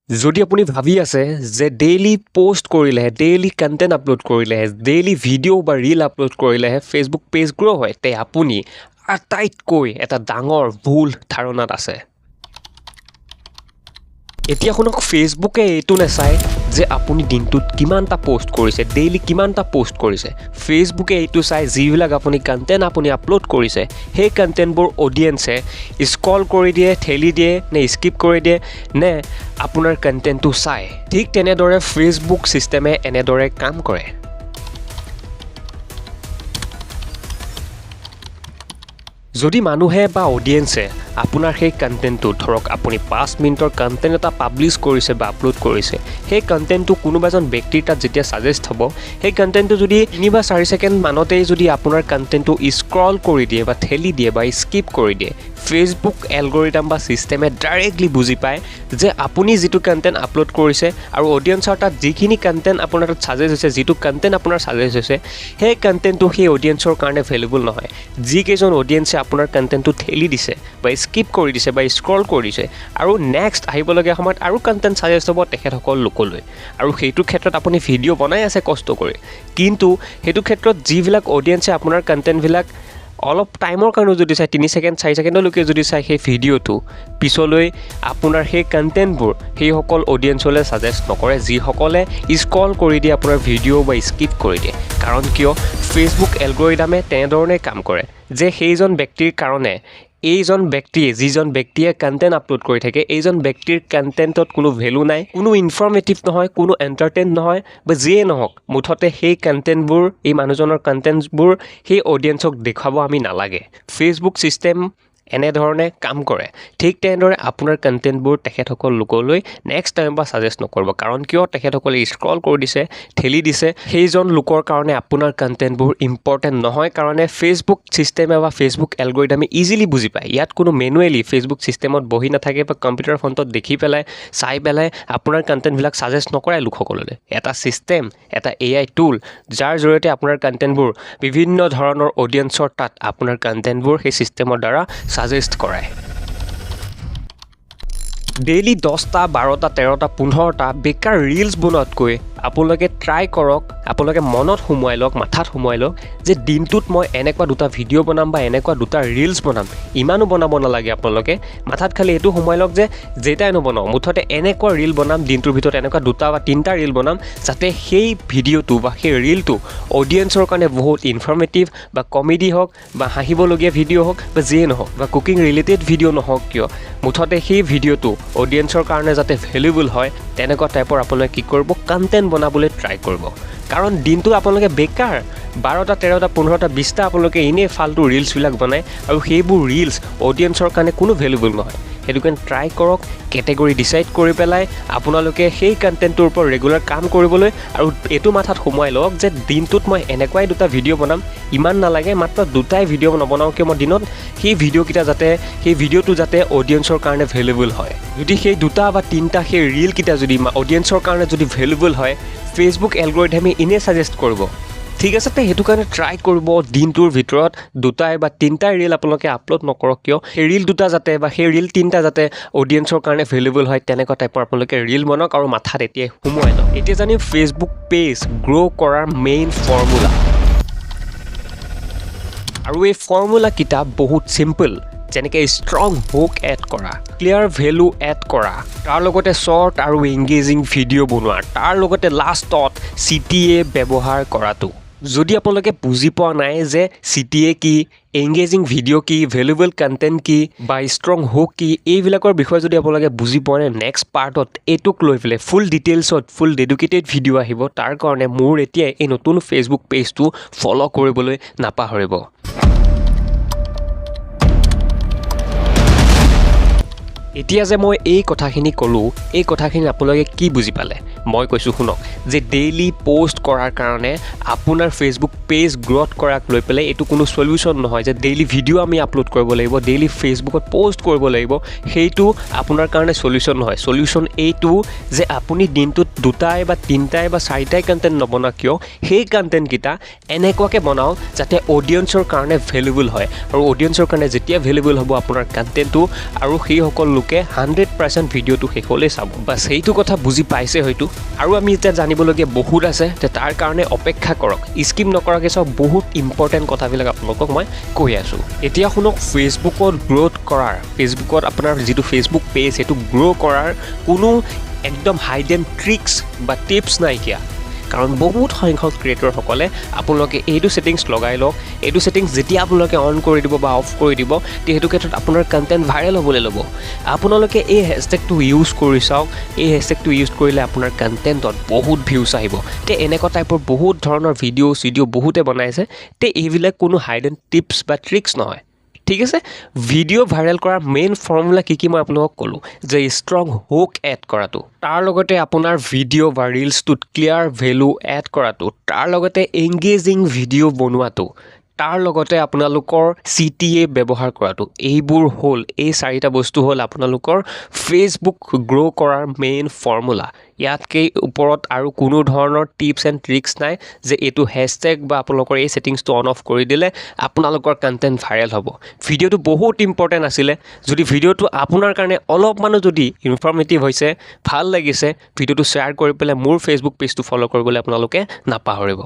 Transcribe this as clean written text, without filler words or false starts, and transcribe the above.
যদি আপুনি ভাবি আছে যে ডেইলি পোষ্ট কৰিলেহে ডেইলি কণ্টেণ্ট আপলোড কৰিলেহে ডেইলি ভিডিঅ' বা ৰীল আপলোড কৰিলেহে ফেচবুক পেজ গ্ৰ' হয় তে আপুনি আটাইতকৈ এটা ডাঙৰ ভুল ধাৰণাত আছে। এতিয়া শুনক, ফেচবুকে এইটো নাচায় যে আপুনি দিনটোত কিমানটা পোষ্ট কৰিছে, ডেইলি কিমানটা পোষ্ট কৰিছে। ফেচবুকে এইটো চায় যিবিলাক আপুনি কণ্টেণ্ট আপলোড কৰিছে সেই কণ্টেণ্টবোৰ অডিয়েঞ্চে স্ক্ৰল কৰি দিয়ে, ঠেলি দিয়ে নে স্কিপ কৰি দিয়ে নে আপোনাৰ কণ্টেণ্টটো চায়। ঠিক তেনেদৰে ফেচবুক ছিষ্টেমে এনেদৰে কাম কৰে। যদি মানুহে বা অডিয়েঞ্চে আপোনাৰ সেই কণ্টেণ্টটো, ধৰক আপুনি 5 মিনিটৰ কণ্টেণ্ট এটা পাব্লিছ কৰিছে বা আপলোড কৰিছে, সেই কণ্টেণ্টটো কোনোবা এজন ব্যক্তিৰ তাত যেতিয়া ছাজেষ্ট হ'ব, সেই কণ্টেণ্টটো যদি 3 বা 4 ছেকেণ্ড মানতেই যদি আপোনাৰ কণ্টেণ্টটো স্ক্ৰল কৰি দিয়ে বা ঠেলি দিয়ে বা স্কিপ কৰি দিয়ে, ফেচবুক এলগৰিথাম বা ছিষ্টেমে ডাইৰেক্টলি বুজি পায় যে আপুনি যিটো কণ্টেণ্ট আপলোড কৰিছে আৰু অডিয়েঞ্চৰ তাত যিখিনি কণ্টেণ্ট আপোনাৰ তাত ছাজেষ্ট হৈছে, যিটো কণ্টেণ্ট আপোনাৰ ছাজেষ্ট হৈছে, সেই কণ্টেণ্টটো সেই অডিয়েঞ্চৰ কাৰণে ভেলুবল নহয়। যিকেইজন অডিয়েঞ্চে আপোনাৰ কণ্টেণ্টটো ঠেলি দিছে বা স্কিপ কৰি দিছে বা স্ক্ৰল কৰি দিছে আৰু নেক্সট আহিবলগীয়া সময়ত আৰু কণ্টেণ্ট ছাজেষ্ট হ'ব তেখেতসকল লোকলৈ, আৰু সেইটো ক্ষেত্ৰত আপুনি ভিডিঅ' বনাই আছে কষ্ট কৰি, কিন্তু সেইটো ক্ষেত্ৰত যিবিলাক অডিয়েঞ্চে আপোনাৰ কণ্টেণ্টবিলাক অলপ টাইমৰ কাৰণে যদি চাই, 3 ছেকেণ্ড 4 ছেকেণ্ডলৈকে যদি চাই সেই ভিডিঅ'টো, পিছলৈ আপোনাৰ সেই কণ্টেণ্টবোৰ সেইসকল অডিয়েঞ্চলৈ ছাজেষ্ট নকৰে যিসকলে স্ক্ৰল কৰি দিয়ে আপোনাৰ ভিডিঅ' বা স্কিপ কৰি দিয়ে। কাৰণ কিয়? ফেচবুক এলগৰিথামে তেনেধৰণে কাম কৰে যে সেইজন ব্যক্তিৰ কাৰণে যিজন ব্যক্তিয়ে কণ্টেণ্ট আপলোড কৰি থাকে, এইজন ব্যক্তিৰ কণ্টেণ্টত কোনো ভেলু নাই, কোনো ইনফৰ্মেটিভ নহয়, কোনো এণ্টাৰটেইন নহয় বা যিয়ে নহওক, মুঠতে সেই কণ্টেণ্টবোৰ, এই মানুহজনৰ কণ্টেণ্টবোৰ সেই অডিয়েঞ্চক দেখুৱাব আমি নালাগে। ফেচবুক ছিষ্টেম এনেধৰণে কাম কৰে। ঠিক তেনেদৰে আপোনাৰ কণ্টেণ্টবোৰ তেখেতসকল লোকলৈ নেক্সট টাইম বা ছাজেষ্ট নকৰিব। কাৰণ কিয়? তেখেতসকলে স্ক্ৰল কৰি দিছে, ঠেলি দিছে, সেইজন লোকৰ কাৰণে আপোনাৰ কণ্টেণ্টবোৰ ইম্পৰ্টেণ্ট নহয় কাৰণে ফেচবুক ছিষ্টেমে বা ফেচবুক এলগৰিথামে ইজিলি বুজি পায়। ইয়াত কোনো মেনুৱেলি ফেচবুক ছিষ্টেমত বহি নাথাকে বা কম্পিউটাৰ ফ্ৰণ্টত দেখি পেলাই, চাই পেলাই আপোনাৰ কণ্টেণ্টবিলাক ছাজেষ্ট নকৰে লোকসকললৈ। এটা ছিষ্টেম, এটা AI টুল, যাৰ জৰিয়তে আপোনাৰ কণ্টেণ্টবোৰ বিভিন্ন ধৰণৰ অডিয়েঞ্চৰ তাত আপোনাৰ কণ্টেণ্টবোৰ সেই ছিষ্টেমৰ দ্বাৰা ছাজেষ্ট কৰায়। ডেইলি 10টা, 12টা, 13টা, 15টা বেকাৰ ৰীলছ বনোৱাতকৈ আপোনালোকে ট্ৰাই কৰক, আপোনালোকে মনত সোমোৱাই লওক, মাথাত সোমোৱাই লওক যে দিনটোত মই এনেকুৱা 2টা ভিডিঅ' বনাম বা এনেকুৱা 2টা ৰীলছ বনাম। ইমানো বনাব নালাগে আপোনালোকে, মাথাত খালি এইটো সোমোৱাই লওক যে যেটাই নবনাওঁ, মুঠতে এনেকুৱা ৰীল বনাম, দিনটোৰ ভিতৰত এনেকুৱা 2টা বা 3টা ৰীল বনাম যাতে সেই ভিডিঅ'টো বা সেই ৰীলটো অডিয়েঞ্চৰ কাৰণে বহুত ইনফৰ্মেটিভ বা কমেডি হওক বা হাঁহিবলগীয়া ভিডিঅ' হওক বা যিয়ে নহওক বা কুকিং ৰিলেটেড ভিডিঅ' নহওক কিয়, মুঠতে সেই ভিডিঅ'টো অডিয়েঞ্চৰ কাৰণে যাতে ভেলুবল হয়, তেনেকুৱা টাইপৰ আপোনালোকে কি কৰিব, কণ্টেণ্ট বনাবলৈ ট্ৰাই কৰিব। কাৰণ দিনটো আপোনালোকে বেকাৰ 12টা, 13টা, 15টা, 20টা আপোনালোকে এনেই ফাল্টু ৰীলছবিলাক বনায় আৰু সেইবোৰ ৰীলছ অডিয়েঞ্চৰ কাৰণে কোনো ভেলুবল নহয়। সেইটো কাৰণে ট্ৰাই কৰক, কেটেগৰী ডিচাইড কৰি পেলাই আপোনালোকে সেই কণ্টেণ্টটোৰ ওপৰত ৰেগুলাৰ কাম কৰিবলৈ, আৰু এইটো মাথাত সোমোৱাই লওক যে দিনটোত মই এনেকুৱাই 2টা ভিডিঅ' বনাম। ইমান নালাগে, মাত্ৰ 2টাই ভিডিঅ' নবনাওঁ কিয় মই দিনত, সেই ভিডিঅ'টো যাতে অডিয়েঞ্চৰ কাৰণে ভেলুবল হয়। যদি সেই 2টা বা 3টা সেই ৰীলকেইটা যদি অডিয়েঞ্চৰ কাৰণে যদি ভেলুবল হয়, ফেচবুক এলগৰিথামে এনেই ছাজেষ্ট কৰিব। ঠিক আছে, সেইটো কাৰণে ট্ৰাই কৰিব দিনটোৰ ভিতৰত 2টাই বা 3টাই ৰীল আপোনালোকে আপলোড নকৰক কিয়, সেই ৰীল 2টা যাতে বা সেই ৰীল 3টা যাতে অডিয়েঞ্চৰ কাৰণে ভেলুবল হয়, তেনেকুৱা টাইপৰ আপোনালোকে ৰীল বনাওক আৰু মাথাত এতিয়াই সোমোৱাই লওক। এতিয়া জানিম ফেচবুক পেজ গ্ৰ' কৰাৰ মেইন ফৰ্মুলা। আৰু এই ফৰ্মুলাকেইটা বহুত চিম্পল, যেনেকৈ ষ্ট্ৰং হুক এড কৰা, ক্লিয়াৰ ভেলু এড কৰা, তাৰ লগতে শ্বৰ্ট আৰু এংগেজিং ভিডিঅ' বনোৱা, তাৰ লগতে লাষ্টত CTA ব্যৱহাৰ কৰাটো। যদি আপোনালোকে বুজি পোৱা নাই যে CTA কি, এংগেজিং ভিডিঅ' কি, ভেলুবল কণ্টেণ্ট কি বা ষ্ট্ৰং হুক কি, এইবিলাকৰ বিষয়ে যদি আপোনালোকে বুজি পোৱা নাই, নেক্সট পাৰ্টত এইটোক লৈ পেলাই ফুল ডিটেইলছত ফুল ডেডিকেটেড ভিডিঅ' আহিব। তাৰ কাৰণে মোৰ এতিয়াই এই নতুন ফেচবুক পেজটো ফ'ল' কৰিবলৈ নাপাহৰিব। এতিয়া যে মই এই কথাখিনি ক'লোঁ, এই কথাখিনি আপোনালোকে কি বুজি পালে? মই কৈছোঁ শুনক, যে ডেইলি পোষ্ট কৰাৰ কাৰণে আপোনাৰ ফেচবুক পেজ গ্ৰ'থ কৰাক লৈ পেলাই এইটো কোনো চলিউশ্যন নহয় যে ডেইলি ভিডিঅ' আমি আপলোড কৰিব লাগিব, ডেইলি ফেচবুকত পোষ্ট কৰিব লাগিব, সেইটো আপোনাৰ কাৰণে চলিউশ্যন নহয়। চলিউশ্যন এইটো যে আপুনি দিনটোত 2টাই বা 3টাই বা 4টাই কণ্টেণ্ট নবনাওক কিয়, সেই কণ্টেণ্টকেইটা এনেকুৱাকৈ বনাওক যাতে অডিয়েঞ্চৰ কাৰণে ভেলুবল হয়, আৰু অডিয়েঞ্চৰ কাৰণে যেতিয়া ভেলুবল হ'ব আপোনাৰ কণ্টেণ্টটো, আৰু সেইসকল আপোনালোকে 100% ভিডিঅ'টো শেষলৈ চাব বাছ সেইটো কথা বুজি পাইছে হয়তো আৰু আমি এতিয়া জানিবলগীয়া বহুত আছে যে তাৰ কাৰণে অপেক্ষা কৰক স্কিপ নকৰাকৈ চাওক বহুত ইম্পৰ্টেণ্ট কথাবিলাক আপোনালোকক মই কৈ আছোঁ এতিয়া শুনক ফেচবুকত গ্ৰ'থ কৰাৰ ফেচবুকত আপোনাৰ যিটো ফেচবুক পেজ সেইটো গ্ৰ' কৰাৰ কোনো একদম হাইডেন ট্ৰিক্স বা টিপছ নাইকিয়া কাৰণ বহুত সংখ্যক ক্ৰিয়েটৰসকলে আপোনালোকে এইটো ছেটিংছ লগাই লওক এইটো ছেটিংছ যেতিয়া আপোনালোকে অন কৰি দিব বা অফ কৰি দিব সেইটো ক্ষেত্ৰত আপোনাৰ কণ্টেণ্ট ভাইৰেল হ'বলৈ ল'ব আপোনালোকে এই হেছটেগটো ইউজ কৰি চাওক এই হেছটেগটো ইউজ কৰিলে আপোনাৰ কণ্টেণ্টত বহুত ভিউজ আহিব তে এনেকুৱা টাইপৰ বহুত ধৰণৰ ভিডিঅ' বহুতে বনাইছে তে এইবিলাক কোনো হাইডেন টিপছ বা ট্ৰিক্স নহয় ঠিক আছে ভিডিঅ' ভাইৰেল কৰাৰ মেইন ফৰ্মুলা কি মই আপোনালোকক ক'লোঁ যে ষ্ট্ৰং হুক এড কৰাটো তাৰ লগতে আপোনাৰ ভিডিঅ' বা ৰিলছটোত ক্লিয়াৰ ভেলু এড কৰাটো তাৰ লগতে এংগেজিং ভিডিঅ' বনোৱাটো তাৰ লগতে আপোনালোকৰ CTA ব্যৱহাৰ কৰাটো এইবোৰ হ'ল এই চাৰিটা বস্তু হ'ল আপোনালোকৰ ফেচবুক গ্ৰ' কৰাৰ মেইন ফৰ্মুলা ইয়াতকৈ ওপৰত আৰু কোনো ধৰণৰ টিপছ এণ্ড ট্ৰিক্স নাই যে এইটো হেছটেগ বা আপোনালোকৰ এই ছেটিংছটো অন অফ কৰি দিলে আপোনালোকৰ কণ্টেণ্ট ভাইৰেল হ'ব ভিডিঅ'টো বহুত ইম্পৰ্টেণ্ট আছিলে যদি ভিডিঅ'টো আপোনাৰ কাৰণে অলপমানো যদি ইনফৰ্মেটিভ হৈছে ভাল লাগিছে ভিডিঅ'টো শ্বেয়াৰ কৰি পেলাই মোৰ ফেচবুক পেজটো ফ'ল' কৰিবলৈ আপোনালোকে নাপাহৰিব